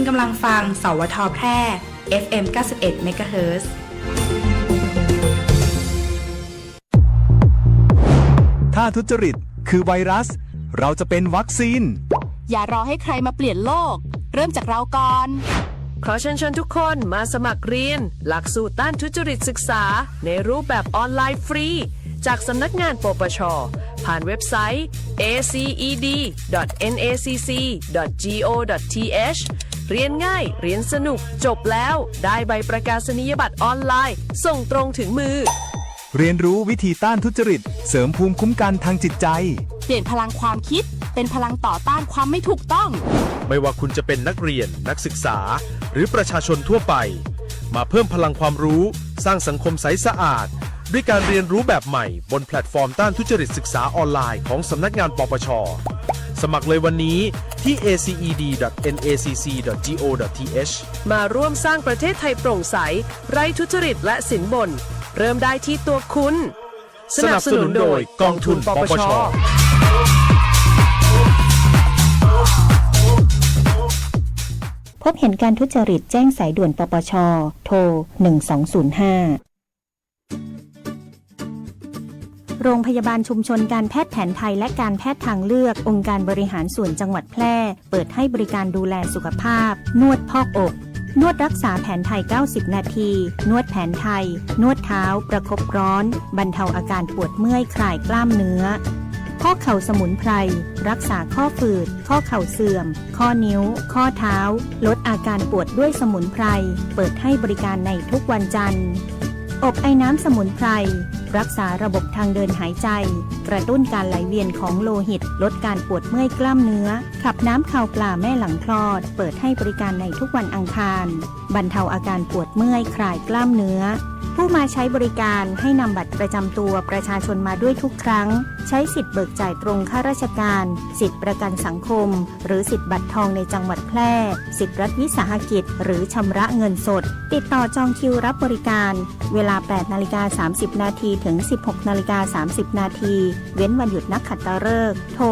กำลังฟังสวทแพร่ FM 91 MHz ถ้าทุจริตคือไวรัสเราจะเป็นวัคซีนอย่ารอให้ใครมาเปลี่ยนโลกเริ่มจากเราก่อนขอเชิญทุกคนมาสมัครเรียนหลักสูตรต้านทุจริตศึกษาในรูปแบบออนไลน์ฟรีจากสำนักงานปปช.ผ่านเว็บไซต์ aced.nacc.go.th เรียนง่ายเรียนสนุกจบแล้วได้ใบประกาศนียบัตรออนไลน์ส่งตรงถึงมือเรียนรู้วิธีต้านทุจริตเสริมภูมิคุ้มกันทางจิตใจเปลี่ยนพลังความคิดเป็นพลังต่อต้านความไม่ถูกต้องไม่ว่าคุณจะเป็นนักเรียนนักศึกษาหรือประชาชนทั่วไปมาเพิ่มพลังความรู้สร้างสังคมใสสะอาดด้วยการเรียนรู้แบบใหม่บนแพลตฟอร์มต้านทุจริตศึกษาออนไลน์ของสำนักงานปปช.สมัครเลยวันนี้ที่ aced.nacc.go.th มาร่วมสร้างประเทศไทยโปร่งใสไร้ทุจริตและสินบนเริ่มได้ที่ตัวคุณสนับสนุนโดยกองทุนปปช.พบเห็นการทุจริตแจ้งสายด่วนปปช.โทร1205โรงพยาบาลชุมชนการแพทย์แผนไทยและการแพทย์ทางเลือกองค์การบริหารส่วนจังหวัดแพร่เปิดให้บริการดูแลสุขภาพนวดพอกอกนวดรักษาแผนไทย90นาทีนวดแผนไทยนวดเท้าประคบร้อนบรรเทาอาการปวดเมื่อยคลายกล้ามเนื้อข้อเข่าสมุนไพรรักษาข้อฝืดข้อเข่าเสื่อมข้อนิ้วข้อเท้าลดอาการปวดด้วยสมุนไพรเปิดให้บริการในทุกวันจันทร์อบไอน้ำสมุนไพรรักษาระบบทางเดินหายใจกระตุ้นการไหลเวียนของโลหิตลดการปวดเมื่อยกล้ามเนื้อขับน้ำข่าวปลาแม่หลังคลอดเปิดให้บริการในทุกวันอังคารบรรเทาอาการปวดเมื่อยคลายกล้ามเนื้อผู้มาใช้บริการให้นำบัตรประจำตัวประชาชนมาด้วยทุกครั้งใช้สิทธิ์เบิกจ่ายตรงข้าราชการสิทธิประกันสังคมหรือสิทธิ์บัตรทองในจังหวัดแพร่สิทธิรัฐวิสาหกิจหรือชำระเงินสดติดต่อจองคิวรับบริการเวลา 8:30 นาทีถึง 16:30 นาทีเว้นวันหยุดนักขัตฤกษ์โทร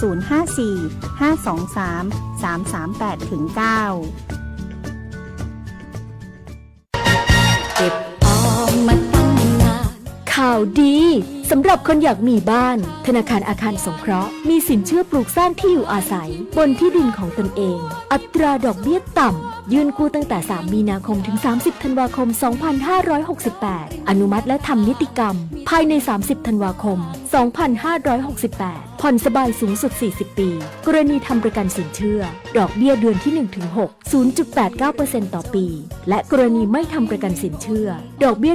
054-523-338-9เก็บออมมาตั้งนานข่าวดีสำหรับคนอยากมีบ้านธนาคารอาคารสงเคราะห์มีสินเชื่อปลูกสร้างที่อยู่อาศัยบนที่ดินของตนเองอัตราดอกเบี้ยต่ำยื่นกู้ตั้งแต่3มีนาคมถึง30ธันวาคม2568อนุมัติและทำนิติกรรมภายใน30ธันวาคม2568ผ่อนสบายสูงสุด40ปีกรณีทำประกันสินเชื่อดอกเบี้ยเดือนที่ 1-6 0.89% ต่อปีและกรณีไม่ทำประกันสินเชื่อดอกเบี้ย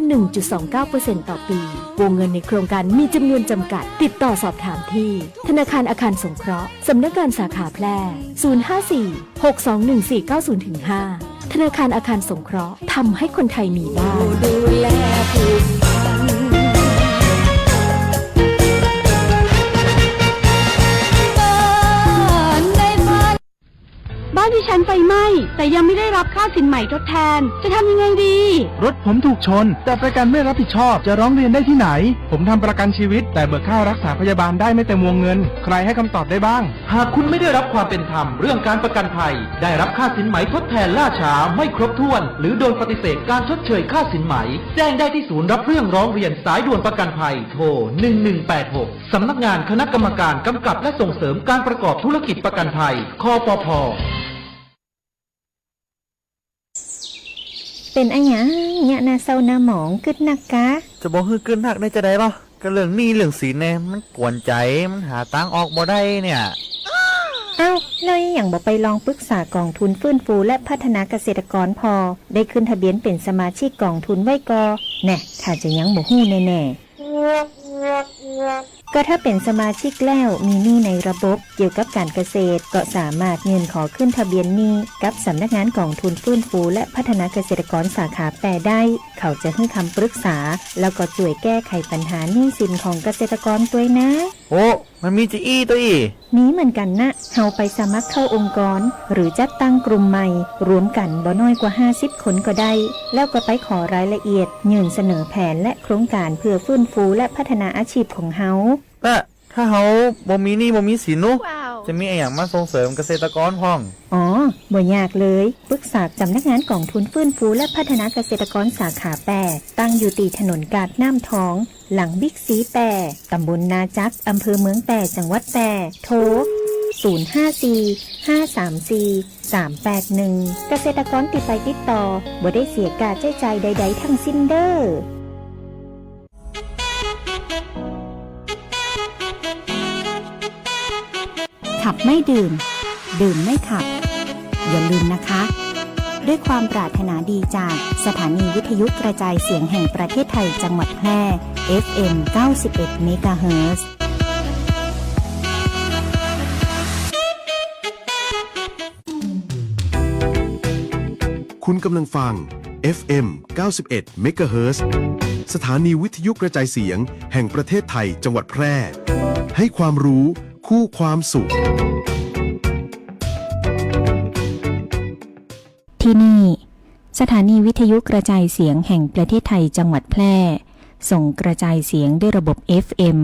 1.29% ต่อปีวงเงินในโครงการมีจำนวนจำกัดติดต่อสอบถามที่ธนาคารอาคารสงเคราะห์สำนักงานสาขาแพร่054-621-490-5ธนาคารอาคารสงเคราะห์ทำให้คนไทยมีบ้านดูแลผูกพันบ้านที่ฉันไฟไหม้แต่ยังไม่ได้รับค่าสินใหม่ทดแทนจะทำยังไงดีรถผมถูกชนแต่ประกันไม่รับผิดชอบจะร้องเรียนได้ที่ไหนผมทำประกันชีวิตแต่เบิกค่ารักษาพยาบาลได้ไม่เต็มวงเงินใครให้คำตอบได้บ้างหากคุณไม่ได้รับความเป็นธรรมเรื่องการประกันภัยได้รับค่าสินไหมทดแทนล่าช้าไม่ครบถ้วนหรือโดนปฏิเสธการชดเชยค่าสินไหมแจ้งได้ที่ศูนย์รับเรื่องร้องเรียนสายด่วนประกันภัยโทร1186สำนักงานคณะกรรมการกำกับและส่งเสริมการประกอบธุรกิจประกันภัยคปภ.เป็นอะหยังเนี่ยนาเศร้านาหมองกึดนักกะจะบอกฮือขึ้นหักได้จะได้หรอก็เรื่องหนี้เรื่องสินเนี่ยมันกวนใจมันหาตังออกบ่ได้เนี่ยเอ้าแล้วอย่างบอกไปลองปรึกษากองทุนฟื้นฟูและพัฒนาเกษตรกรพอได้ขึ้นทะเบียนเป็นสมาชิกกองทุนไว้กอแน่ถ้าจะยังบ่ฮู้แน่ก็ถ้าเป็นสมาชิกแล้วมีหนี้ในระบบเกี่ยวกับการเกษตรก็สามารถยื่นขอขึ้นทะเบียนหนี้กับสำนักงานกองทุนฟื้นฟูและพัฒนาเกษตรกรสาขาแปรได้เขาจะให้คำปรึกษาแล้วก็ช่วยแก้ไขปัญหาหนี้สินของเกษตรกรด้วยนะโอ้มันมีจะอี้ตัวอีมีเหมือนกันนะเฮาไปสมัครเข้าองค์กรหรือจัดตั้งกลุ่มใหม่รวมกันบ่น้อยกว่า50คนก็ได้แล้วก็ไปขอรายละเอียดยื่นเสนอแผนและโครงการเพื่อฟื้นฟูและพัฒนาอาชีพของเฮาถ้าเฮาบ่มีหนี้บ่มีสินนุจะ จะมีอย่างมาส่งเสริมเกษตรกรพ้อง อ๋อบ่ยากเลยปรึกษาสำนักงานกองทุนฟื้นฟูและพัฒนาเกษตรกรสาขาแปดตั้งอยู่ตีถนนกาดน้ำทอง หลังบิ๊กซีแปรตำบลนาจักอำเภอเมืองแปรจังหวัดแปรโทร 054-534-381 เกษตรกรติดไปติดต่อบ่ได้เสียการใช้จ่ายใดๆทั้งสิ้นเด้อขับไม่ดื่ม ดื่มไม่ขับ อย่าลืมนะคะ ด้วยความปรารถนาดีจากสถานีวิทยุกระจายเสียงแห่งประเทศไทยจังหวัดแพร่ FM 91 เมกะเฮิรตซ์ คุณกำลังฟัง FM 91 MHz สถานีวิทยุกระจายเสียงแห่งประเทศไทยจังหวัดแพร่ ให้ความรู้คู่ความสุข ที่นี่สถานีวิทยุกระจายเสียงแห่งประเทศไทยจังหวัดแพร่ส่งกระจายเสียงด้วยระบบ FM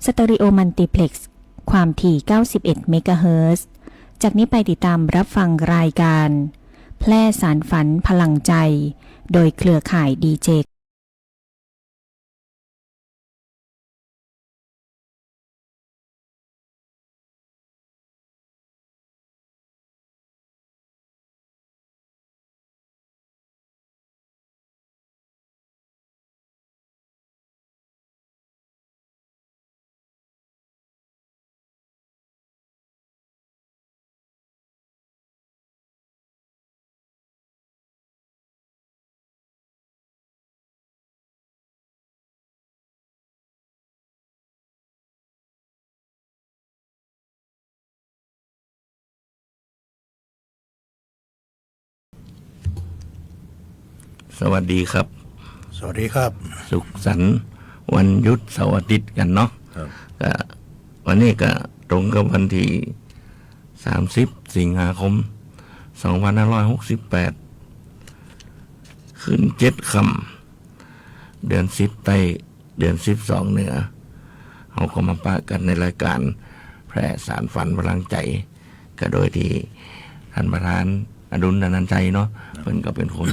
สเตอริโอมัลติเพล็กซ์ความถี่ 91 เมกะเฮิรตซ์ จากนี้ไปติดตามรับฟังรายการแพร่สารฝันพลังใจโดยเครือข่ายดีเจสวัสดีครับ สวัสดีครับ สุขสันต์วันหยุดเสาร์อาทิตย์กันเนาะก็วันนี้ก็ตรงกับวันที่30 สิงหาคม 2568 ขึ้น7 ค่ำเดือน10 ใต้เดือน12 เหนือเราก็มาปะกันในรายการแพร่สารฝันพลังใจก็โดยที่ท่านประธานอดุลนันใจเนาะเพิ่นก็เป็นคน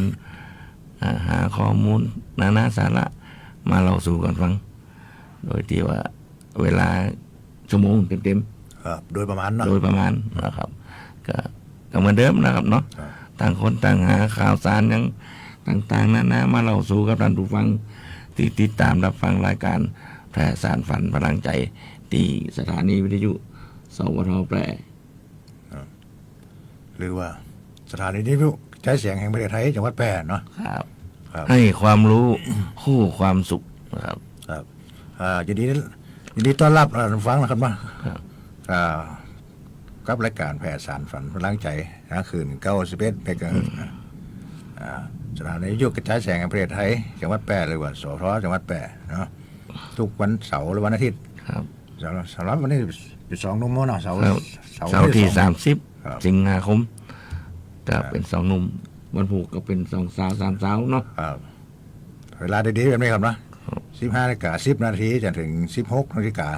หาข้อมูลนาสาระมาเล่าสู่กันฟังโดยที่ว่าเวลาชั่วโมงเต็มๆครับโดยประมาณนะครับก็เหมือนเดิมนะครับเนาะต่างคนต่างหาข่าวสารยังต่างๆนานามาเล่าสู่กับท่านผู้ฟังที่ติดตามรับฟังรายการแพร่สารฝันพลังใจที่สถานีวิทยุสวทแพร่หรือว่าสถานีวิทยุใช้เสียงแห่งประเทศไทยจังหวัดแพร่เนาะครับให้ความรู้คู่ความสุขนะครับครับยินดีต้อนรับฟังนะครับว่ากับรายการแพร่สารฝันพลังใจนะคืน91 เมกะเฮิรตซ์สถานีวิทยุกระจายเสียงแห่งประเทศไทยจังหวัดแพร่หรือว่าสทจังหวัดแพร่เนาะทุกวันเสาร์หรือวันอาทิตย์ครับสำหรับวันนี้เป็น2 หนุ่มเนาะเสาร์ที่30 สิงหาคมก็เป็น2 หนุ่มวันพุธก็เป็น2 สาว3 สาวเนาะเวลาดีๆแบบนี้ครับนะ15 นาฬิกา 10 นาทีจนถึง 16 นาฬิกา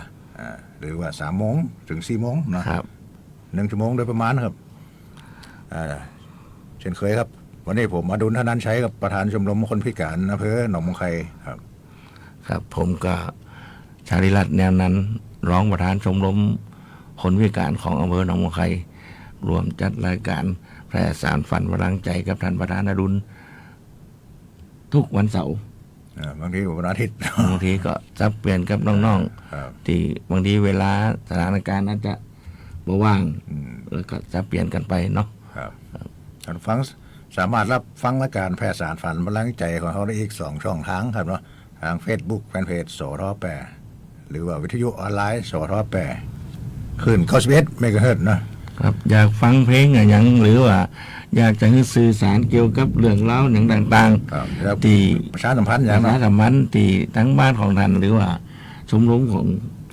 หรือว่า3 โมงถึง 4 โมงนะครับ1 ชั่วโมงโดยประมาณครับเช่นเคยครับวันนี้ผมอดุลธนันชัยกับประธานชมรมคนพิการอำเภอหนองมงไคครับครับผมก็ชาลิรัตน์แนวนั้นร้องประธานชมรมคนพิการของอำเภอหนองมงไครวมจัดรายการแพร่สารฝันพลังใจกับท่านประธานอดุลทุกวันเสาร์บางทีวันอาทิตย์บางทีก็จะเปลี่ยนกับน้องๆที่บางทีเวลาสถานการณ์อาจจะบ่ว่างแล้วก็จะเปลี่ยนกันไปเนาะท่านฟังสามารถรับฟังรายการแพร่สารฝันพลังใจของเขาได้อีก2 ช่องทางครับเนาะทาง Facebook แฟนเพจสทแปรหรือว่าวิทยุออนไลน์สทแปรขึ้น91 เมกะเฮิรตซ์นะครับอยากฟังเพลงอย่างหรือว่าอยากจะสื่อสารเกี่ยวกับเรื่องเล่าอย่างต่างๆที่ประชาสัมพันธ์ที่ทั้งบ้านของท่านหรือว่าชมรม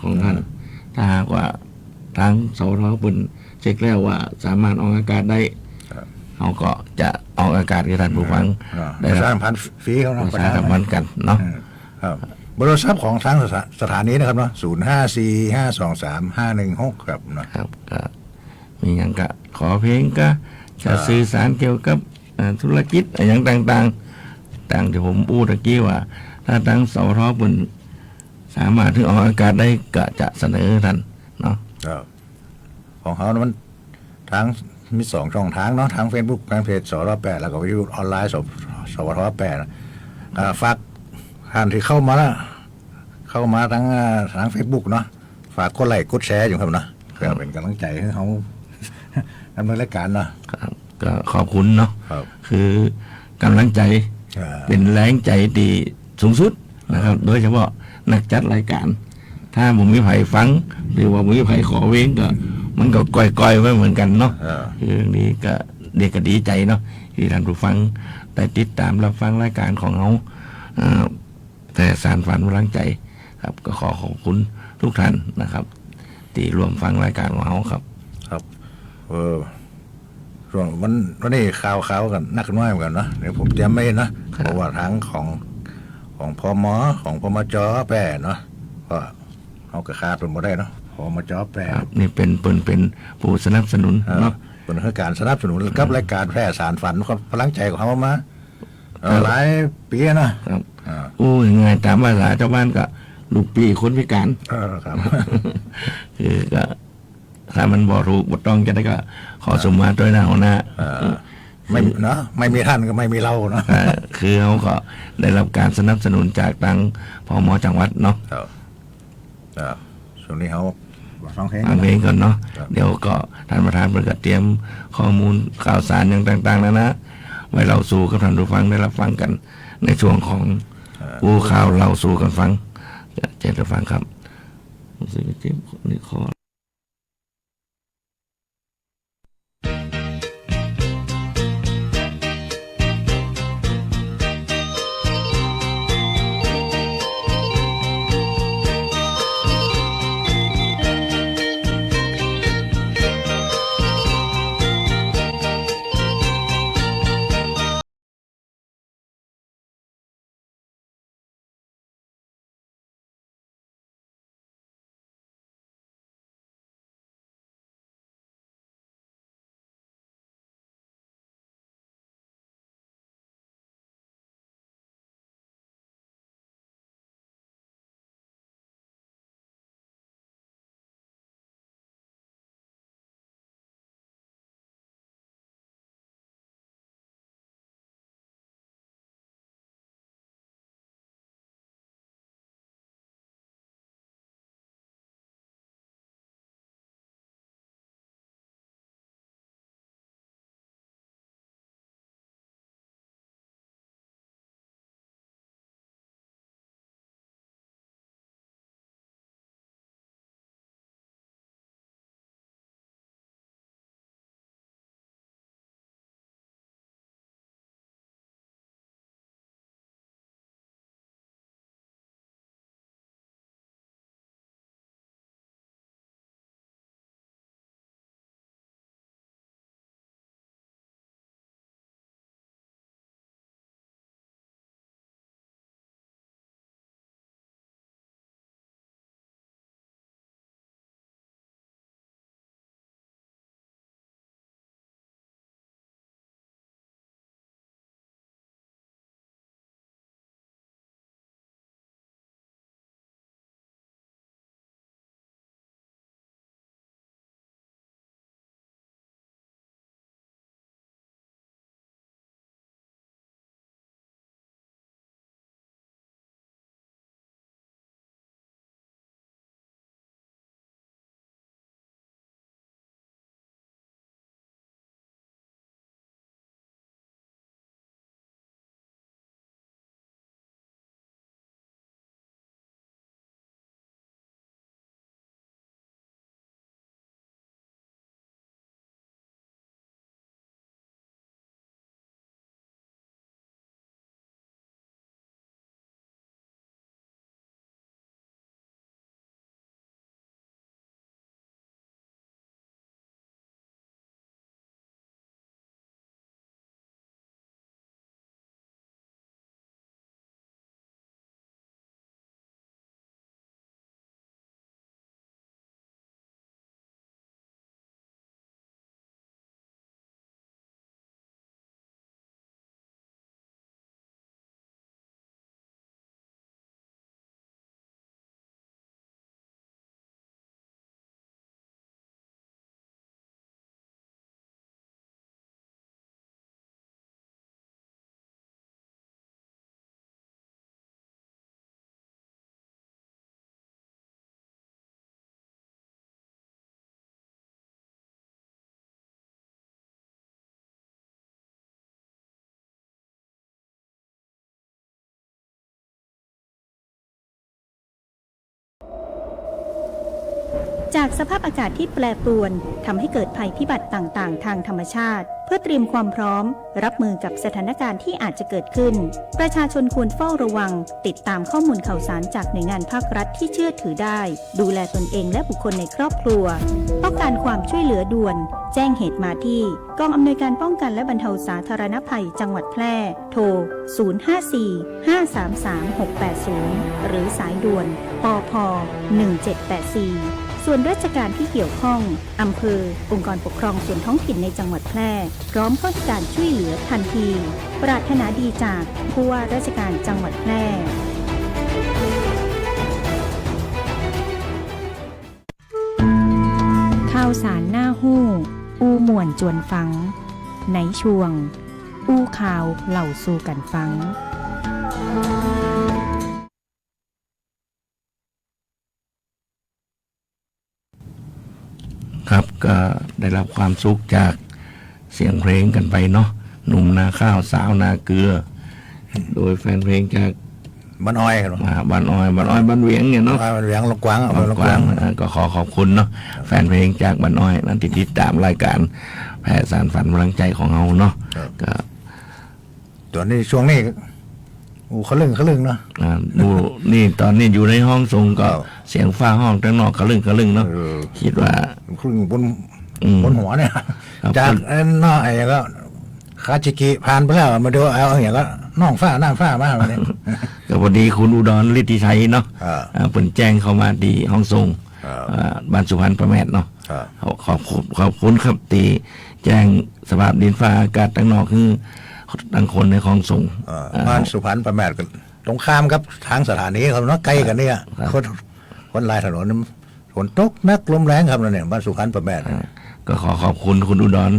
ของท่านถ้าหากว่าทางสทเป็นเช็คแล้วว่าสามารถออกอากาศได้เขาก็จะออกอากาศให้ท่านผู้ฟังได้ประชาสัมพันธ์ฟรีเขาประชาสัมพันธ์กันเนาะ เบอร์โทรศัพท์ของทางสถานีนะครับเนาะ0545235516ครับเนาะ ครับก็มีอย่างก็ขอเพลงก็จะสื่อสารเกี่ยวกับธุรกิจอะไรอย่างต่างๆต่างที่ผมพูดตะกี้ว่า ถ้าทางสทบนสามารถถึงออกอากาศได้ก็จะเสนอท่านเนาะ ครับของเขามันทางมี2 ช่องทางเนาะทาง Facebook แฟนเพจสร8แล้วก็วิทยุออนไลน์สวท8ฝากท่านที่เข้ามาทาง Facebook เนาะฝากกดไลค์กดแชร์อยู่ครับเนาะเพื่อเป็นกำลังใจให้เขาดำเนินรายการเนาะ ครับก็ขอบคุณเนาะ ครับ คือกำลังใจเป็นแรงใจดีสูงสุดนะครับ โดยเฉพาะนักจัดรายการ ถ้าผมมีไผ่ฟัง หรือว่าผมมีไผ่ขอเว้งก็ มันก็ก้อยๆไว้เหมือนกันเนาะคือนี้ก็เด็กก็ดีใจเนาะที่ท่านผู้ฟังได้ติดตามรับฟังรายการของเขาแต่สารฝันพลังใจครับ ก็ขอขอบคุณทุกท่านนะครับที่ร่วมฟังรายการของเขาครับ ครับช่วงวันนี้ข่าวกันนักน้อยเหมือนกันเนาะเดี๋ยวผมจำไม่นะเพราะว่าทางของพมของพมจแปรเนาะก็เขาก็ขาดเป็นบ่ได้เนาะพมจแปร ครับนี่เป็นผู้สนับสนุนเนาะ เป็นเพื่อการสนับสนุนกับรายการแพร่สารฝันความพลังใจของเขามาหลายปีนะครับ อู้ยังไงตามภาษาชาวบ้านก็ลูกปีคนพิการ ครับ คือก็ถ้ามันบ่ถูกบ่ต้องจะได้ก็ขอสมมาด้วยหน้าหัวหน้า ไม่เนาะไม่มีท่านก็ไม่มีเราเนาะ คือเขาก็ได้รับการสนับสนุนจากทางพมจังหวัดเนาะ ครับช่วงนี้เขาฟังเพลง ฟังเพลงก่อนเนาะ ครับ เดี๋ยวก็ท่านประธานประกาศเตรียมข้อมูลข่าวสารอย่างต่างๆแล้วนะไว้เราสู่กับท่านผู้ฟังได้รับฟังกัน ในช่วงของอู้ข่าวเราสู่กันฟังจะได้ฟังครับรู้สึกว่าเจ็บนี่คอ จากสภาพอากาศที่แปรปรวนทำให้เกิดภัยพิบัติต่างๆ ทางธรรมชาติ เพื่อเตรียมความพร้อมรับมือกับสถานการณ์ที่อาจจะเกิดขึ้นประชาชนควรเฝ้าระวังติดตามข้อมูลข่าวสารจากหน่วยงานภาครัฐที่เชื่อถือได้ดูแลตนเองและบุคคลในครอบครัวต้องการความช่วยเหลือด่วนแจ้งเหตุมาที่กองอำนวยการป้องกันและบรรเทาสาธารณภัยจังหวัดแพร่โทร 054-533-680 หรือสายด่วนปพ 1784 ส่วนราชการที่เกี่ยวข้องอำเภอองค์กรปกครองส่วนท้องถิ่นในจังหวัดแพร่พร้อมเข้าให้การช่วยเหลือทันทีปรารถนาดีจากผู้ว่าราชการจังหวัดแพร่ข่าวสารหน้าหู้อู้ม่วนจวนฟังในช่วงอู้ข่าวเหล่าสู่กันฟังครับก็ได้รับความสุขจากเสียงเพลงกันไปเนาะหนุ่มนาข้าวสาวนาเกลือ โดยแฟนเพลงจาก บ้านอ้อยครับ บ้านอ้อยบ้านเวียงเนี่ยเนาะ บ้านเวียงลงกวาง ลงกวางก็ขอขอบคุณเนาะแฟนเพลงจากบ้านอ้อยนั้นที่ติดตามรายการแผ่สารฝันพลังใจของเราเนาะก็ตัวนี้ช่วงนี้เขาลึงเนาะดูนี่ตอนนี้อยู่ในห้องทรงก็เสียงฟ้าห้องข้างนอกเขาลึงเนาะคิดว่าครึ่งบนหัวเนี่ยจากนอกไอ้ก็คาจิกิผ่านไปแล้วมาดูเอาอย่างก็น้องฟ้าหน้าฟ้ามากเลยก็พอดีคุณอุดรฤทธิชัยเนาะเปิ่นแจ้งเข้ามาดีห้องทรงบ้านสุพรรณประแมทเนาะขอบคุณครับตีแจ้งสภาพดินฟ้าอากาศตั้งนอกคือตั้งคนในห้องทรงบ้านสุพรรณประแมทกันตรงข้ามครับทางสถานีเขาเนาะใกล้กันเนี่ยคนลายถนนฝนตกนักลมแรงครับเนี่ยบ้านสุพรรณประแมทก็ขอบคุณคุณอุดร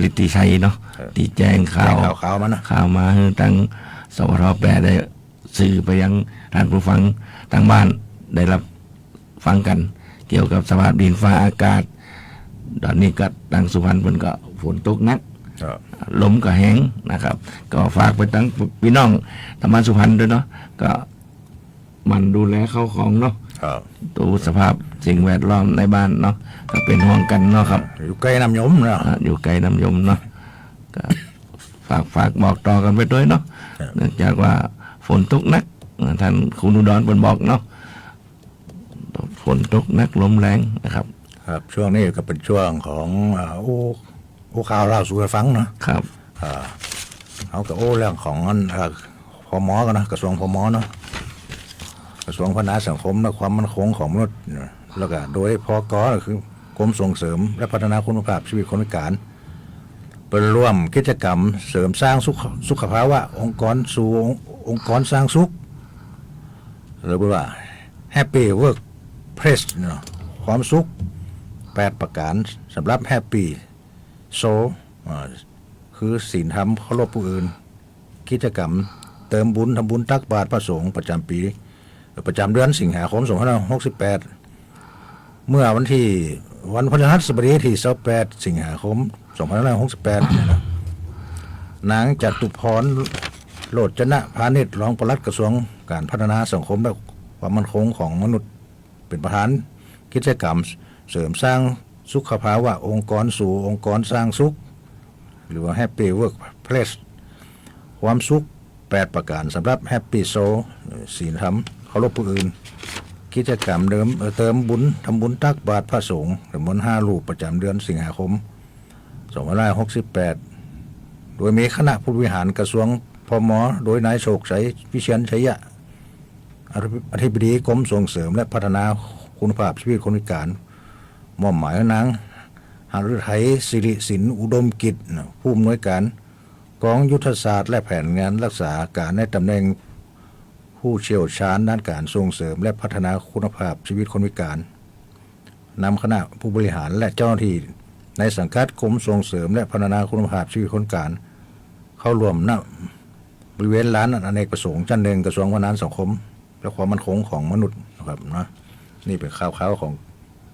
ฤทธิชัยเนาะที่แจ้งข่าวมานะข่าวมาให้ตั้งสวทแปรได้สื่อไปยังท่านผู้ฟังทางบ้านได้รับฟังกันเกี่ยวกับสภาพดินฟ้าอากาศตอนนี้ก็ทางสุพรรณเพิ่นก็ฝนตกหนักลมก็แห้งนะครับก็ฝากไปตั้งพี่น้องธรรมสุพรรณด้วยเนาะก็มันดูแลเข้าของเนาะตัวสภาพสิ่งแวดล้อมในบ้านเนาะก็เป็นห่วงกันเนาะครับอยู่ใกล้น้ำยมเนาะอยู่ใกล้น้ำยมเนาะก็ฝากบอกต่อกันไปด้วยเนาะเนื่องจากว่าฝนตกหนักท่านคุณอุดรเป็นบอกเนาะฝนตกหนักลมแรงนะครับครับช่วงนี้ก็เป็นช่วงของโอ้ข่าวเล่าสู่กันฟังเนาะครับเอากับเรื่องของพม.กันนะกระทรวงพม.เนาะกระทรวงพัฒนาสังคมและความมั่นคงของมนุษย์แล้วก็โดยพก.ก็คือกรมส่งเสริมและพัฒนาคุณภาพชีวิตคนพิการเป็นร่วมกิจกรรมเสริมสร้างสุขภาวะองค์กรสู่องค์กรสร้างสุขหรือว่า Happy Work Place เนาะความสุข8ประการสำหรับ Happy Soul คือศีลธรรมเคารพผู้อื่นกิจกรรมเติมบุญทำบุญตักบาตรพระสงฆ์ประจำปีประจำเดือนสิงหาคม2568เมื่อวันพฤหัสบดีที่28สิงหาคม2568นางจตุพรโลจนะพาณิชย์รองปลัดกระทรวงการพัฒนาสังคมและความมั่นคงของมนุษย์เป็นประธานกิจกรรมเสริมสร้างสุขภาวะองค์กรสู่องค์กรสร้างสุขหรือว่า Happy Work Place ความสุข8ประการสำหรับ Happy Soul ศีลธรรมเคารพผู้อื่นกิจกรรมเติมบุญทำบุญตักบาตรพระสงฆ์จำนวน5รูปประจำเดือนสิงหาคม2568โดยมีคณะผู้บริหารกระทรวงพม.โดยนายโชคชัยวิเชียรชัยยะอธิบดีกรมส่งเสริมและพัฒนาคุณภาพชีวิตคนพิการมอบหมายนางหฤทัยสิริสินอุดมกิจผู้อำนวยการกองยุทธศาสตร์และแผนงานรักษาการในตำแหน่งผู้เชี่ยวชาญด้านการส่งเสริมและพัฒนาคุณภาพชีวิตคนพิการนำคณะผู้บริหารและเจ้าหน้าที่ในสังกัดกรมส่งเสริมและพัฒนาคุณภาพชีวิตคนพิการเข้าร่วมณบริเวณลานอเนกประสงค์ชั้นหนึ่งกระทรวงพัฒนาสังคมและความมั่นคงของมนุษย์นะครับนะนี่เป็นข่าวของ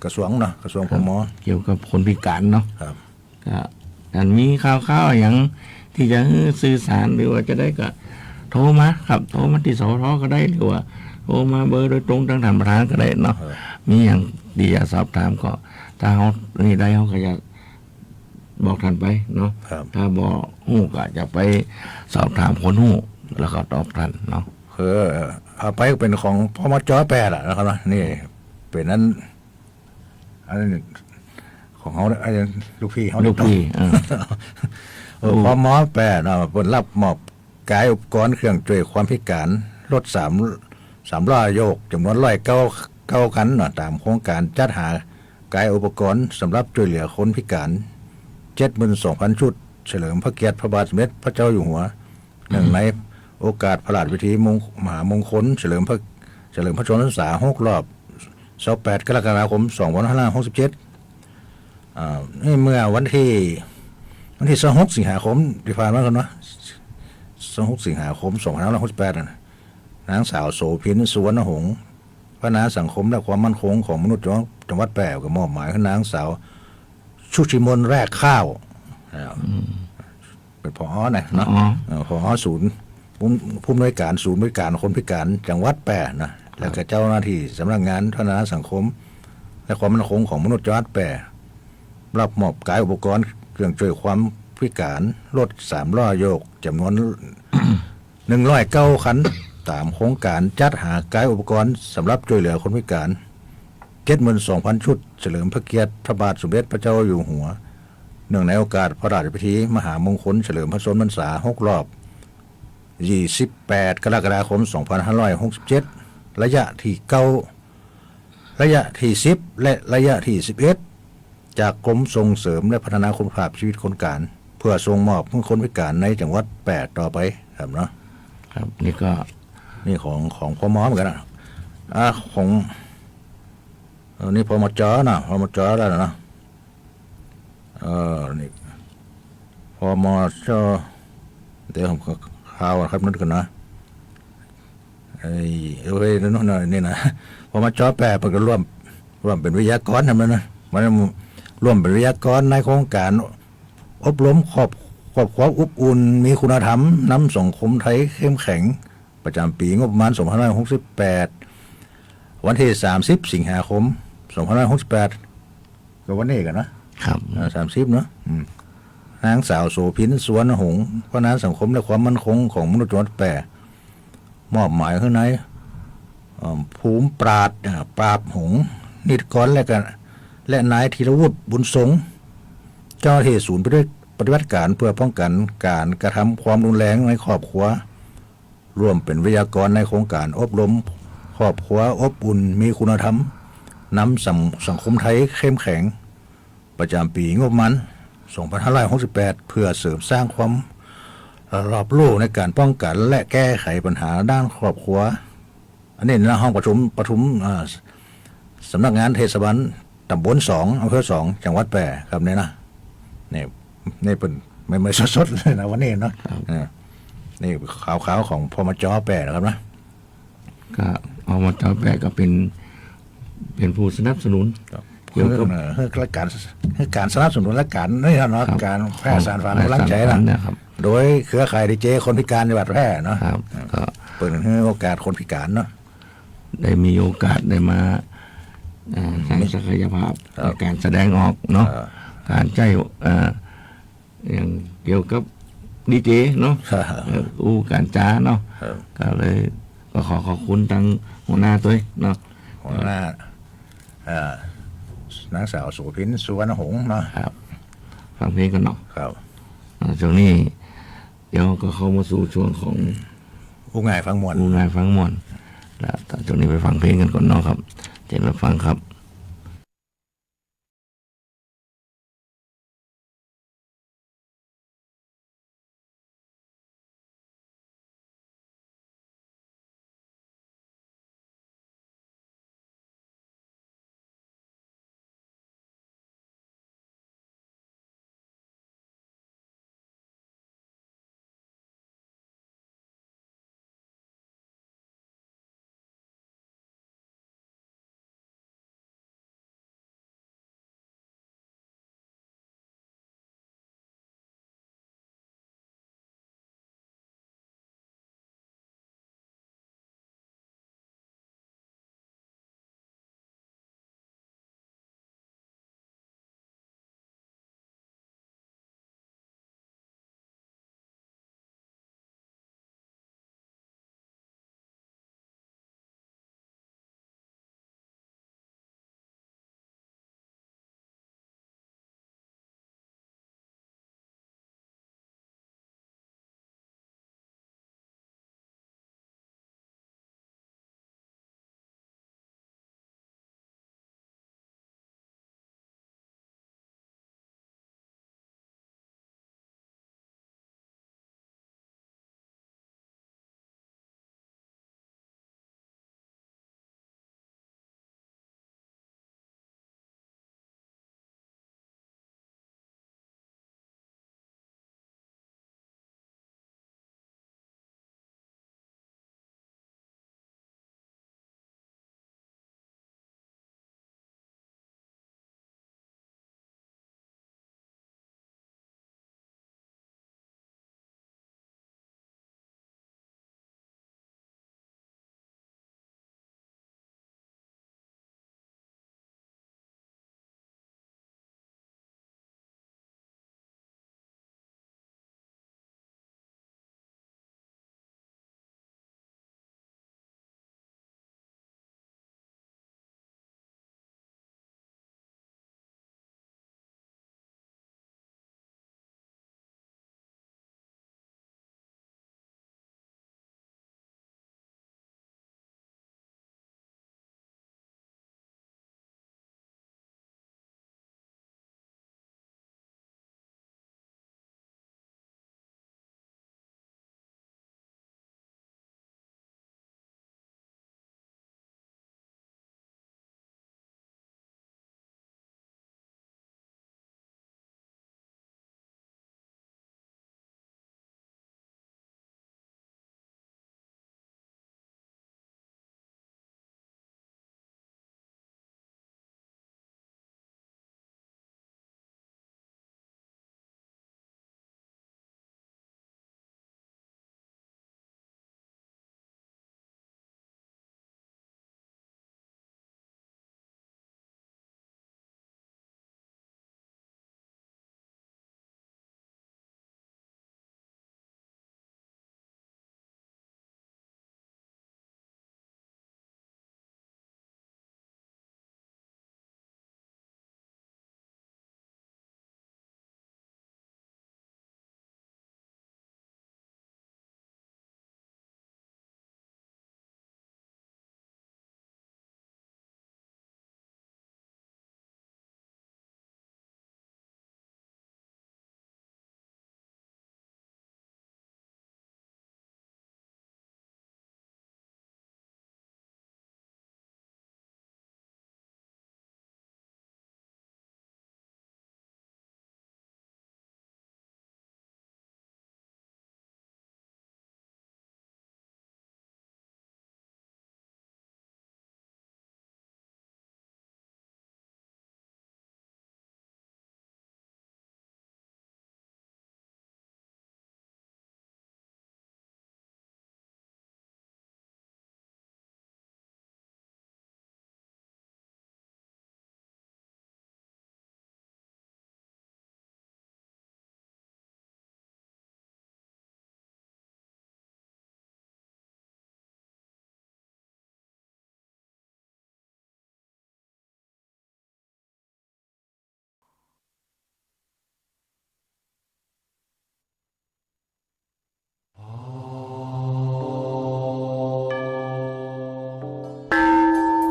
กระทรวงนะกระทรวงพม.เกี่ยวกับคนพิการเนาะครับก็มีข่าวอย่างที่จะสื่อสารหรือว่าจะได้ก็โทรมาครับโทรมาที่สทก็ได้หรือว่าโทร รมาเบอร์โดยตรงทางธรรมทานก็ได้เนาะมีอย่างดีอยากสอบถามก็ถ้าเขานี่ได้เขาก็จะบอกท่านไปเนาะถ้าบอกหู้ก็จะไปสอบถามคนหู้แล้วก็ตอบท่านเนาะเอาไปก็เป็นของพมจแปดแหละนะครับนะนี่เป็นนั้นอันนี้ของเขาไอ้ลูกพี่เขา ลูกพี่พมแปดเนาะเปิดรับมอบกายอุปกรณ์เครื่องช่วยความพิการรถสามล้อโยกจำนวน109คันเนาะตามโครงการจัดหากายอุปกรณ์สำหรับช่วยเหลือคนพิการ 72,000 ชุดเฉลิมพระเกียรติพระบาทสมเด็จพระเจ้าอยู่หัวหนึ่งในโอกาสพระราชพิธีมหามงคลเฉลิมพระชนมพรรษา6 รอบ28 กรกฎาคม 2567นี่เมื่อวันที่26 สิงหาคมที่ผ่านมาครับเนาะ26 สิงหาคม 2568นางสาวโสภินสุวรรณหงษ์พนาสังคมและความมั่นคงของมนุษย์จังหวัดแปร่ก็มอบหมายให้นางสาวชุติมนแรกข้าวเป็นผอ.นะเนาะผอ.ศูนย์ผู้อำนวยการศูนย์บริการคนพิการจังหวัดแปร่นะแล้วก็เจ้าหน้าที่สำนักงานพัฒนาสังคมและความมั่นคงของมนุษย์จังหวัดแปร่รับมอบกายอุปกรณ์เครื่องช่วยความพิการรถ3 ล้อโยกจำนวน109 คันตามโครงการจัดหากายอุปกรณ์สำหรับช่วยเหลือคนพิการ 72,000 ชุดเฉลิมพระเกียรติพระบาทสมเด็จพระเจ้าอยู่หัวเนื่องในโอกาสพระราชพิธีมหามงคลเฉลิมพระชนมพรรษา6 รอบ28 กรกฎาคม 2567ระยะที่9ระยะที่10และระยะที่11จากกรมส่งเสริมและพัฒนาคุณภาพชีวิตคนพิการเพื่อส่งมอบให้คนพิการในจังหวัดแปดต่อไปครับเนาะครับนี่ก็นี่ของพม.เหมือนกันนะของนี่พมจ.นะพมจ.แล้วนะนี่พมจ.เดี๋ยวผมข่าวครับนึกกันนะนี่นะพมจ.แปดมันก็ร่วมเป็นวิทยากรทำแล้วนะมันร่วมเป็นวิทยากรในโครงการอบรมครอบครัวอบอุ่นมีคุณธรรมนำสังคมไทยเข้มแข็งประจำปีงบประมาณ2568วันที่30 สิงหาคม 2568ก็วันนี้กันนะครับ30เนาะนางสาวโสภินสุวรรณหงษ์พนักงานสังคมและความมั่นคงของมนุษย์จังหวัดแปร่มอบหมายให้นายภูมิปราบหงษ์นิตกรและนายธีรวุฒิบุญสงฆ์เจ้าหน้าที่ศูนย์ปฏิบัติการเพื่อป้องกันการกระทำความรุนแรงในครอบครัวร่วมเป็นวิทยากรในโครงการอบรมครอบครัวอบอุ่นมีคุณธรรมนำสังคมไทยเข้มแข็งประจำปีงบประมาณ2568เพื่อเสริมสร้างความรอบรู้ในการป้องกันและแก้ไขปัญหาด้านครอบครัวอันนี้ในห้องประชุมสำนักงานเทศบาลตำบล2อำเภอ2จังหวัดแปร่ครับเนี่ยนะนี่เป็นไม่สดๆเลยนะวันนี้เนาะนี่ข่าวของพมจ.แปร่นะครับนะก็พมจ.แปร่ก็เป็นผู้สนับสนุนเกี่ยวกับการสนับสนุนและการนี่เนาะการแพร่สารฝันกำลังใจนะครับโดยเครือข่ายดีเจคนพิการจังหวัดแพร่เนาะก็เปิดให้โอกาสคนพิการเนาะได้มีโอกาสได้มาสร้างศักยภาพในการแสดงออกเนาะการใจอย่างเกี่ยวกับดีเจเนาะการจ้าเนาะก็เลยก็ขอบคุณทางหัวหน้าตัวเนาะหัวหน้านางสาวโสภินสุวรรณหงษ์เนาะครับฟังเพลงกันเนาะครับช่วงนี้เดี๋ยวก็เข้ามาสู่ช่วงของผู้ง่ายฟังมวลแล้วช่วงนี้ไปฟังเพลงกันก่อนเนาะครับเดี๋ยวเราฟังครับ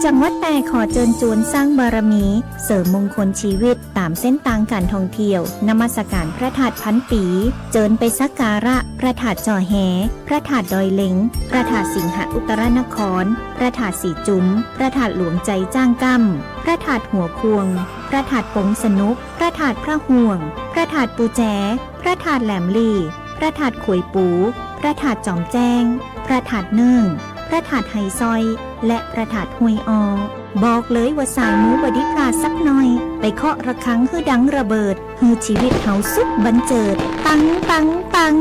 จังหวัดแปรขอเชิญชวนสร้างบารมี เสริมมงคลชีวิตตามเส้นทางการท่องเที่ยวนมัสการพระธาตุพันปีเจิญไปสักการะพระธาตุจอแหพระธาตุดอยเล็งพระธาตุสิงหอุตรนครพระธาตุสีจุ๋มพระธาตุหลวงใจจ้างกั้มพระธาตุหัวควงพระธาตุปงสนุกพระธาตุพระห่วงพระธาตุปูแจพระธาตุแหลมลีพระธาตุขวยปูพระธาตุจอมแจ้งพระธาตุเนื่องพระธาตุไฮซอยและพระธาตุห้วยออบอกเลยว่าสายมูบไดิพลาดสักหน่อยไปเคาะระฆังฮือดังระเบิดฮือชีวิตเฮาสุขบันเจิดปังปังปัง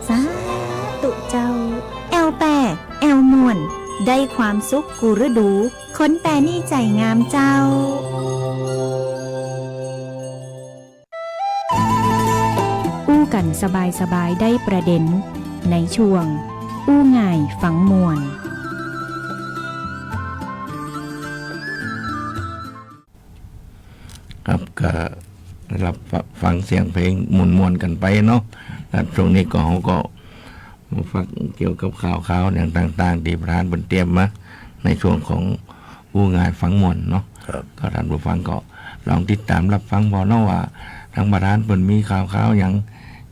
สาตุเจ้าแอลแปแอลมวนได้ความสุขกูฤดูคนแปรนี่ใจงามเจ้าอู้กันสบายๆได้ประเด็นในช่วงอู้ง่ายฝังมวล ครับก็ได้รับฟังเสียงเพลงมวนๆกันไปเนาะแล้วช่วงนี้ก็เขาก็มาฟังเกี่ยวกับข่าวๆอย่างต่างๆที่ประธานบนเตรียมมาในช่วงของอู้ง่ายฝังมวลเนาะก็ท่านผู้ฟังก็ลองติดตามรับฟังพอเนาะว่าทางประธานเพิ่นมีข่าวๆอย่าง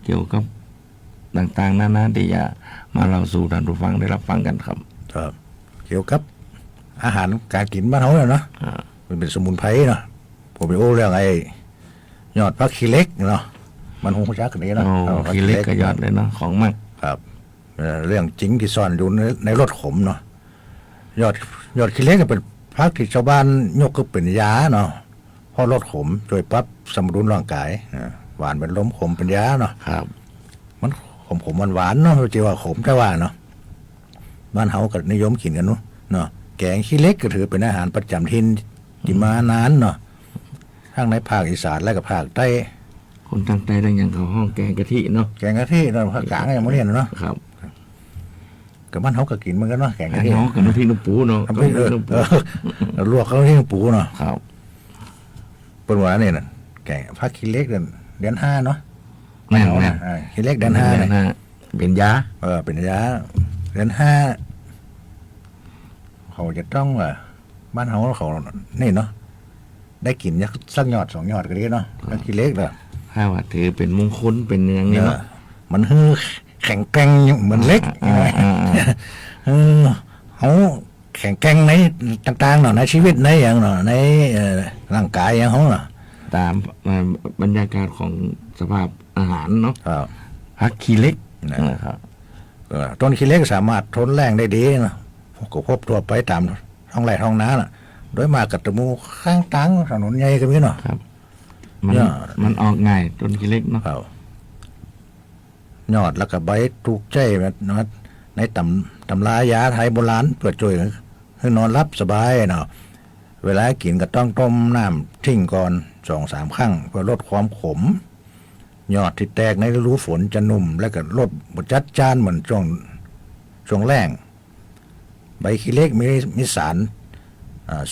เกี่ยวกับต่างๆนานาที่จะมาเล่าสู่ท่านผู้ฟังได้รับฟังกันครับครับเกี่ยวกับอาหารการกินบ้านเขาเนาะมันเป็นสมุนไพรเนาะผมไปโอ้เรื่องไอ้ยอดพักขี้เล็กเนาะมันคงชักกันนี้เนาะขี้เล็กก็ยอดเลยเนาะของมากครับเรื่องจริงที่ซ่อนอยู่ในรถขมเนาะยอดขี้เล็กก็เป็นพักที่ชาวบ้านยกก็เป็นยาเนาะเพราะรสขมช่วยปรับสมดุลร่างกายหวานเป็นลมขมเป็นยาเนาะครับมันขมหวานเนาะไม่ใช่ว่าขมแต่ว่าเนาะบ้านเฮาก็นิยมกินกันเนาะแกงขี้เล็กก็ถือเป็นอาหารประจำถิ่นที่มานานเนาะทั้งในภาคอีสานและก็ภาคใต้คนทางใต้ดังอย่างเขาห้องแกงกะทิเนาะแกงกะทิเนาะภาคกลางอย่างมื้อนี้เนาะครับกับบ้านเฮาก็กินเหมือนกันเนาะแกงกะทิเนาะกับน้ำพริกน้ำปูเนาะลวกเขาที่น้ำปูเนาะครับเปิ้นว่านี่น่ะแกงผักขี้เล็กเดือน5เนาะแม่นขี้เล็กเดือน5เนี่ยเป็นยาเป็นยาเดือน5เขาจะต้องว่าบ้านเฮาเขานี่เนาะได้กินสักยอด2ยอดก็ดีเนาะขี้เล็กเนาะถ้าว่าถือเป็นมงคลเป็นอย่างนี้เนาะมันฮือแข็งแกร่งเหมือนเล็กเขาแข็งแกร่งในต่างๆเนาะในชีวิตในอย่างเนาะในร่างกายอย่างเขาเนาะตามบรรยากาศของสภาพอาหารเนาะผักขี้เล็กนะครับต้นขี้เล็กสามารถทนแรงได้ดีนะก็พบทั่วไปตามท้องไร่ท้องนาน่ะโดยมากกับตะมูข้างตังถนนใหญ่ก็มีเนาะครับมันออกง่ายต้นขี้เล็กเนาะยอดแล้วก็ใบถูกใจแบบในตำรายาไทยโบราณเปิดช่วยให้นอนรับสบายเนาะเวลากินก็ต้องต้มน้ำทิ้งก่อน 2-3 ครั้งเพื่อลดความขมยอดที่แตกในฤดูฝนจะนุ่มและก็ลดบดจัดจ้านเหมือนช่วงแล้งใบขี้เล็กมีสาร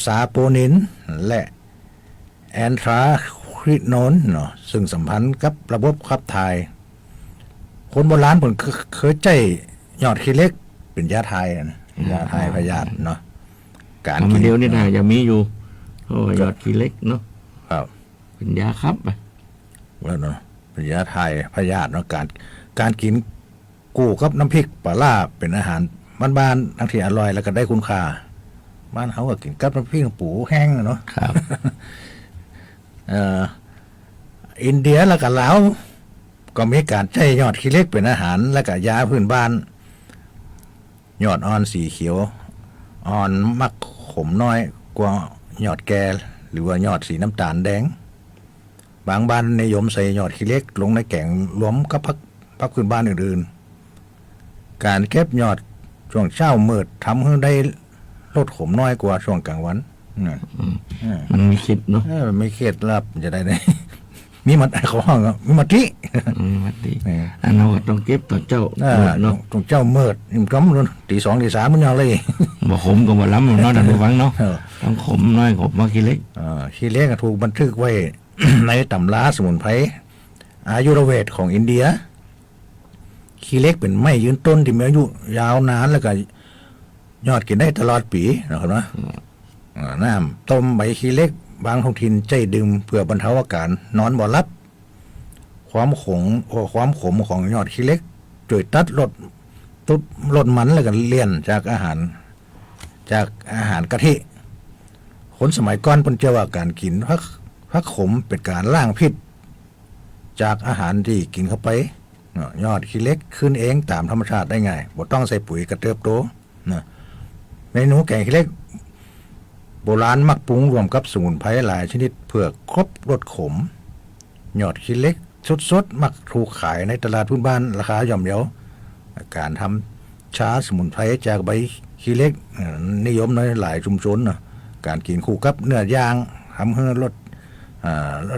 ซาโปนินและแอนทราควิโนนเนาะซึ่งสัมพันธ์กับระบบขับถ่ายคนโบราณผมเคยใจยอดขี้เล็กเป็นยาไทยนะยาไทยพยาธิเนาะการกินเดียวนี่นะยังมีอยู่โอ้ยอดขี้เล็กเนาะเป็นยาครับไปแล้วเนาะเป็นยาไทยพยาธิเนาะการกินกู้กับน้ำพริกปลาล่าเป็นอาหารบ้านๆทั้งที่อร่อยแล้วก็ได้คุณค่าบ้านเขาก็กินกับน้ำพริกปูแห้งเนาะครับอินเดียแล้วก็ลาวก็มีการใช้ยอดขี้เล็กเป็นอาหารและก็ยาพื้นบ้านยอดอ่อนสีเขียวอ่อนมักขมน้อยกว่ายอดแก่หรือว่ายอดสีน้ำตาลแดงบางบ้านนิยมใส่ยอดขี้เล็กลงในแกงรวมกับผักพื้นบ้านอื่นๆการเก็บยอดช่วงเช้ามืดทำให้ได้ลดขมน้อยกว่าช่วงกลางวันมันมีเคล็ดเนาะมีเคล็ดลับจะได้มีมัดเขาห้องมีมัดที่มัดที่อันเราต้องเก็บต่อเจ้าเนาะตรงเจ้าเมิดก้มนู่นตี 2 ตี 3มันยังเลยบ่ขมก็บ่ล้ำเนาะท่านผู้ฟังเนาะต้องขมน้อยขมมาขี้เล็กขี้เล็กถูกบันทึกไว้ ในตำราสมุนไพรอายุรเวทของอินเดียขี้เล็กเป็นไม้ยืนต้นที่มีอายุยาวนานแล้วก็ยอดกินได้ตลอดปีนะครับนะ น้ำต้มใบขี้เหล็กบางท้องถิ่นใจดื่มเพื่อบรรเทาอาการนอนบ่หลับความขมของยอดขี้เหล็กช่วยตัดลดมันแล้วก็เลี่ยนจากอาหารกะทิคนสมัยก่อนเพิ่นเชื่อว่าการกินผักขมเป็นการล้างพิษจากอาหารที่กินเข้าไปยอดขี้เหล็กขึ้นเองตามธรรมชาติได้ง่ายบ่ต้องใส่ปุ๋ยกระเติบโตนะเมนูแกงขี้เหล็กโบราณมักปรุงรวมกับสมุนไพรหลายชนิดเพื่อครบรสขมยอดขี้เหล็กสดๆมักถูกขายในตลาดพื้นบ้านราคาย่อมเยาการทำชาสมุนไพรจากใบขี้เหล็กนิยมในหลายชุมชนนะการกินคู่กับเนื้อย่างทำให้รส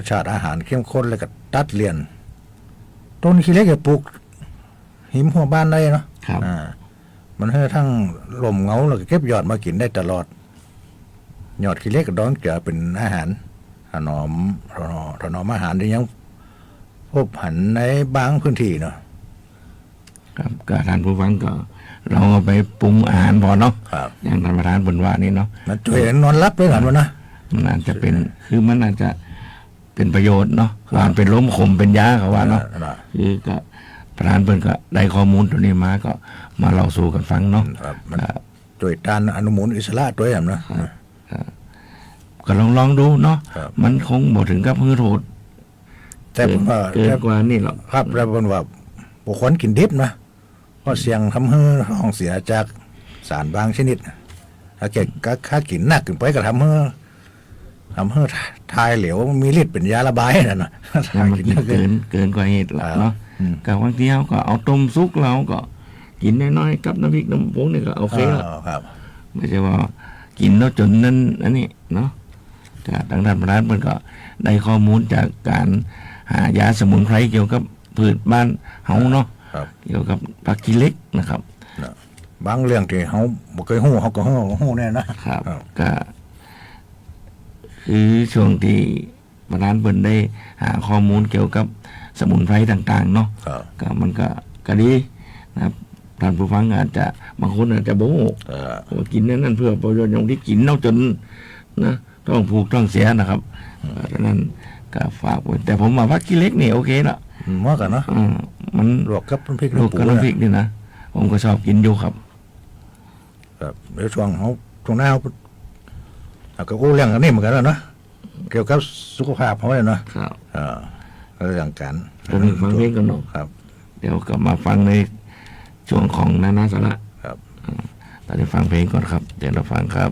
ชาติอาหารเข้มข้นแล้วก็ตัดเลี่ยนต้นขี้เหล็กปลูกหิมหัวบ้านได้เนาะมันให้ทั้งลมเงาแล้วก็เก็บยอดมากินได้ตลอดยอดขี้เหล็กก็ดองจะเป็นอาหารถนอมอาหารที่ยังพบหันในบางพื้นที่เนาะครับก็ท่านผู้ฟังก็เราเอาไปปรุงอาหารพอเนาะอย่างท่านประธานบนว่านี่เนาะมันช่วยนอนรับด้วยกันวะนะมันอาจจะเป็นคือมันอาจจะเป็นประโยชน์เนาะว่าเป็นล้มขมเป็นยาเขาว่าเนาะคือก็ประธานเพิ่นก็ได้ข้อมูลตัวนี้มาก็มาเล่าสู่กันฟังเนาะมันช่วยต้านอนุมูลอิสระตัวอย่างนะก็ลองดูเนาะมันคงบ่ถึงกับมือโทษแต่ผมว่าเกินกว่านี่หรอกครับแล้วผมว่าบุคคลกินดิบนะเพราะเสียงทำให้ห้องเสียจากสารบางชนิดถ้าเกิดค่ากินหนักขึ้นไปก็ทำให้ทายเหลวมีฤทธิ์เป็นยาระบายนะ มันเกินกว่าเหตุเนาะกับบางทีเขาก็เอาต้มซุกเราก็กินน้อยๆกับน้ำพริกน้ำผงนี่ก็โอเคแล้วไม่ใช่ว่ากินแล้วจนนั้นอันนี้เนาะแต่ทางด้านร้านมันก็ได้ข้อมูลจากการหายาสมุนไพรเกี่ยวกับพืชบ้านเฮาเนาะเกี่ยวกับผักขี้เหล็กนะครับบางเรื่องที่เขาบ่เคยหู้เขาก็หู้แน่นะครับก็คือช่วงที่ร้านเปิ่นได้หาข้อมูลเกี่ยวกับสมุนไพรต่างๆเนาะก็มันก็ดีนะครับท่านผู้ฟังอาจจะบางคนอาจจะโบ้กินนั่นเพื่อประโยชน์อย่างที่กินเน่าจนนะต้องผูกต้องเสียนะครับดังนั้นก็ฝากไว้แต่ผมว่าผักขี้เหล็กนี่โอเคละมากกันเนาะมันลวกกับน้ำพริกลวกกับน้ำพริกนี่นะผมก็ชอบกินอยู่ครับเดี๋ยวช่วงหน้าก็อู้เรื่องกันนี่เหมือนกันแล้วเนาะเกี่ยวกับสุขภาพเขาเลยเนาะเรื่องการตอนนี้ฟังเพลงกันเนาะครับเดี๋ยวกลับมาฟังในช่วงของนานาสาระครับตอนนี้ฟังเพลงก่อนครับเดี๋ยวเราฟังครับ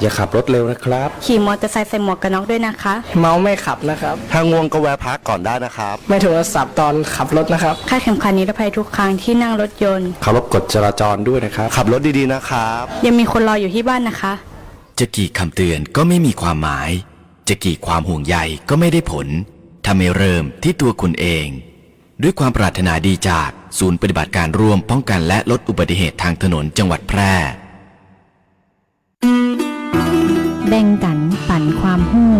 อย่าขับรถเร็วนะครับ ขี่มอเตอร์ไซค์ใส่หมวกกันน็อกด้วยนะคะ เมาไม่ขับนะครับ ถ้าง่วงก็แวะพักก่อนได้นะครับ ไม่โทรศัพท์ตอนขับรถนะครับ คาดเข็มขัดนิรภัยทุกครั้งที่นั่งรถยนต์ เคารพกฎจราจรด้วยนะครับ ขับรถดีๆนะครับ ยังมีคนรออยู่ที่บ้านนะคะ จะกี่คำเตือนก็ไม่มีความหมาย จะกี่ความห่วงใยก็ไม่ได้ผลถ้าไม่เริ่มที่ตัวคุณเอง ด้วยความปรารถนาดีจากศูนย์ปฏิบัติการร่วมป้องกันและลดอุบัติเหตุทางถนนจังหวัดแพร่ แบ่งกันปั่นความหู้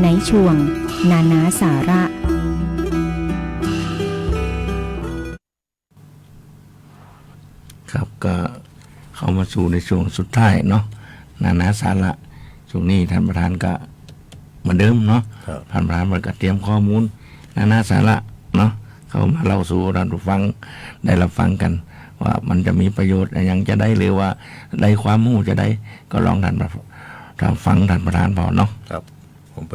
ในช่วง นานาสาระ ครับก็เข้ามาสู่ในช่วงสุดท้ายเนาะนานาสาระช่วงนี้ท่านประธานก็เหมือนเดิมเนาะท่านประธานมันก็เตรียมข้อมูลนานาสาระเนาะเข้ามาเล่าสู่ท่านผู้ฟังได้รับฟังกัน ว่ามันจะมีประโยชน์อย่างจะได้หรือว่าได้ความรู้จะได้ก็ลองท่านฟังท่านประธานพอเนาะ ครับผมไป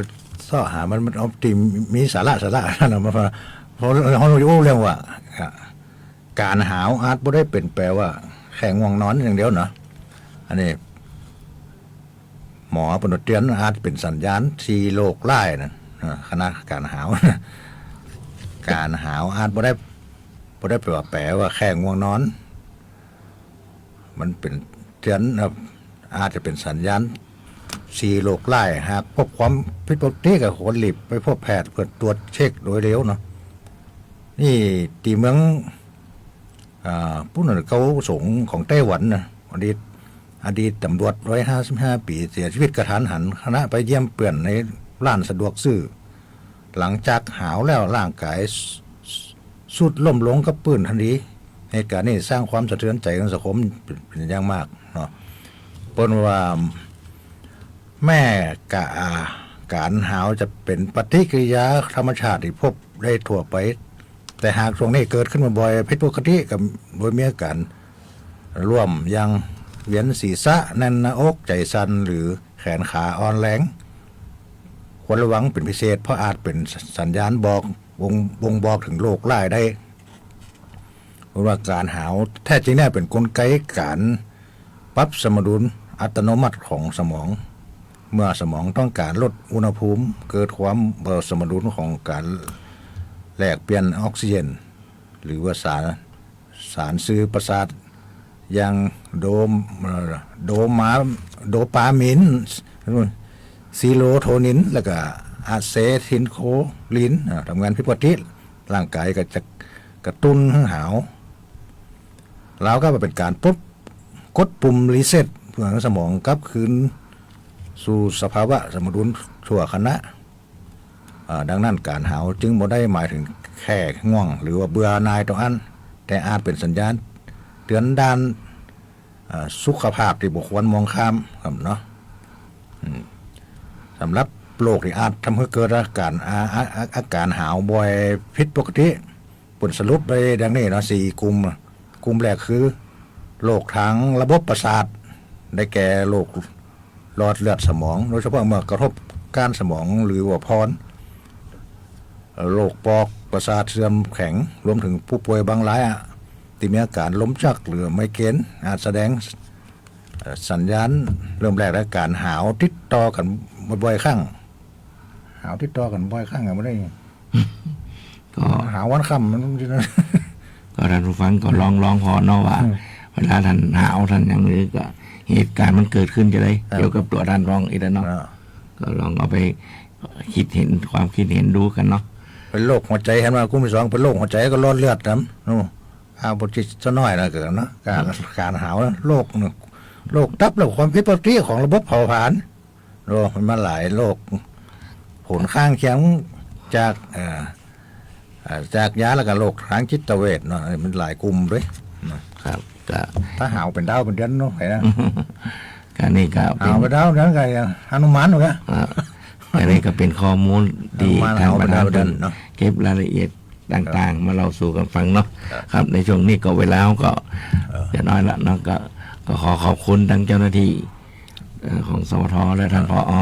ซ่อหามันเอาตีมีสาระนั่นมาเพราะเขารู้เรื่องว่าการหาวอาจไม่ได้เป็นแปลว่าแค่ง่วงนอนอย่างเดียวเนาะอันนี้หมอปนเตียนอาจเป็นสัญญาณทีโรคไล่นะคณะการหาวการหาวอาจไม่ได้แปลว่าแค่ง่วงนอน มันเป็นเตือนอาจจะเป็นสัญญาณสีโรคไล่หากพบความผิดปกติกับคนรีบไปพบแพทย์เพื่อตรวจเช็คโดยเร็วเนาะนี่ตีเมืองผู้หน่วยเขาสงของไต้หวันนะอดีตตำรวจ155 ปีเสียชีวิตกระทันหันคณะไปเยี่ยมเปื่อนในร้านสะดวกซื้อหลังจากหาวแล้วร่างกายสุดล่มลงกับปืนทันทีเหตุการณ์นี้สร้างความสะเทือนใจของสังคมเป็นอย่างมากเนาะปนว่าแม่การหาวจะเป็นปฏิกิริยาธรรมชาติที่พบได้ทั่วไปแต่หากตรงนี้เกิดขึ้นมาบ่อยผิดปกติกับโดยมีอาการร่วมยังเวียนศีรษะแน่นหน้าอกใจสั่นหรือแขนขาอ่อนแรงควรระวังเป็นพิเศษเพราะอาจเป็นสัญญาณบอกบ่งบอกถึงโรคร้ายได้เพราะว่าการหาวแท้จริงเนี่ยเป็นกลไกการปรับสมดุลอัตโนมัติของสมองเมื่อสมองต้องการลดอุณหภูมิเกิดความสมดุลของการแลกเปลี่ยนออกซิเจนหรือว่าสารสื่อประสาทอย่างโดปามินซีโรโทนินแล้วก็อะเซทิลโคลินทำงานผิดปกติร่างกายก็จะกระตุ้นให้หาวแล้วก็เป็นการกดปุ่มรีเซ็ตเพื่อให้สมองกลับคืนสู่สภาวะสมดุลชั่วขณะดังนั้นการหาวจึงบ่ได้หมายถึงแค่ง่วงหรือว่าเบื่อหน่ายตรงนั้นแต่อาจเป็นสัญญาณเตือนด้านสุขภาพที่บุคคลมองข้ามครับเนาะสำหรับโรคที่อาจทำให้เกิดอาการหาวบ่อยผิดปกติผลสรุปไปดังนี้เนาะ4 กลุ่มแรกคือโรคทางระบบประสาทได้แก่โรคหลอดเลือดสมองโดยเฉพาะเมื่อกระทบก้านสมองหรือว่าพรโรคปอกประสาทเสื่อมแข็งรวมถึงผู้ป่วยบางรายที่มีอาการล้มชักหรือไมเกรนอาจแสดงสัญญาณเริ่มแรกและการหาวติดต่อกันบ่อยๆครั้งหาวติดต่อกันบ่อยครั้งไม่ได้ก็หาววันค่ำมันก็ท่านผู้ฟังก็ลองพอเนาะว่าเวลาท่านหาวท่านอย่างนี้ก็เหตุการณ์มันเกิดขึ้นจะได้เกี่ยวกับตัวท่านรองอีกแล้วเนาะก็ลองเอาไปความคิดเห็นดูกันเนาะเป็นโรคหัวใจเห็นว่ากลุ่มที่ 2เป็นโรคหัวใจก็หลอดเลือดนะเอาบทจิตจะน้อยนะเกิดนะการหาวโรคตับและความผิดปกติของระบบเผาผลาญมันมาหลายโรคผลข้างเคียงจากยาแล้วก็โรคทางจิตเวชเนาะมันหลายกลุ่มด้วยครับถ้าหาวเป็นดาวเป็นเดือนเนาะไงนะการนี้ก็หาวเป็นดาวนั้นไงฮานุมานเหรออันนี้ก็เป็นข้อมูลดีทางบรรดาเก็บรายละเอียดต่างๆมาเราสู่กันฟังเนาะครับในช่วงนี้ก็เวลาก็จะน้อยละเนาะก็ขอขอบคุณทั้งเจ้าหน้าที่ของสวทและท่านผอ.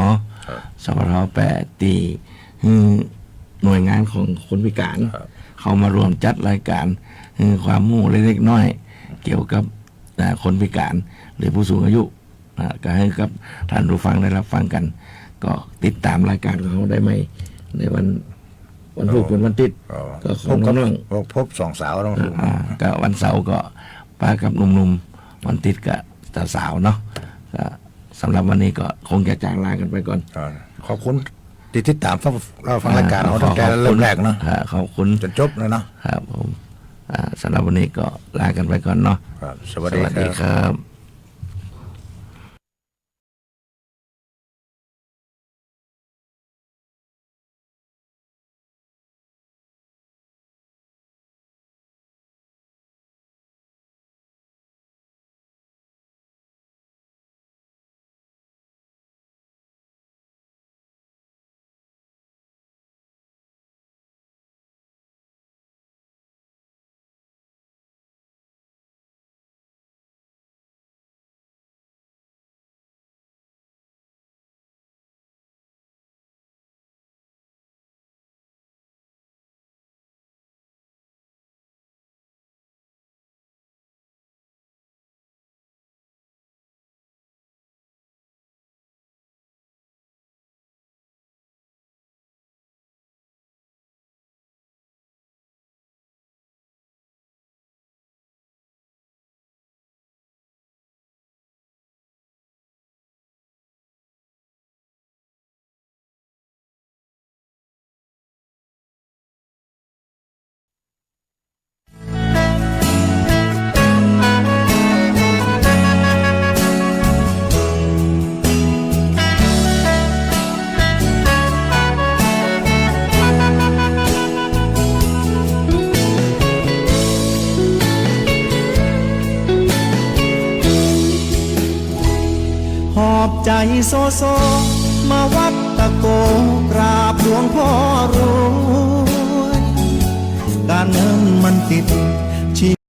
สวท8ตีหน่วยงานของคนพิการเข้ามารวมจัดรายการความรู้เล็กๆน้อยเกี่ยวกับคนพิการหรือผู้สูงอายุ ก็ให้กับท่านผู้ฟังได้รับฟังกัน ก็ติดตามรายการของเขาได้ไหมในวันพุธเป็นวันติดก็ของน้องพบสองสาวน้องสุก็วันเสาร์ก็ป้ากับหนุ่มๆวันติดกับสาวเนาะก็สำหรับวันนี้ก็คงจะจากลากันไปก่อนขอบคุณติดตามฟังรายการเราตั้งแต่เริ่มแรกเนาะขอบคุณจนจบเลยเนาะครับผมสำหรับวันนี้ก็ลากันไปก่อนเนาะสวัสดีครับหอบใจโซโซมาวัดตะโกกราบหลวงพ่อรวยการเงินมันติด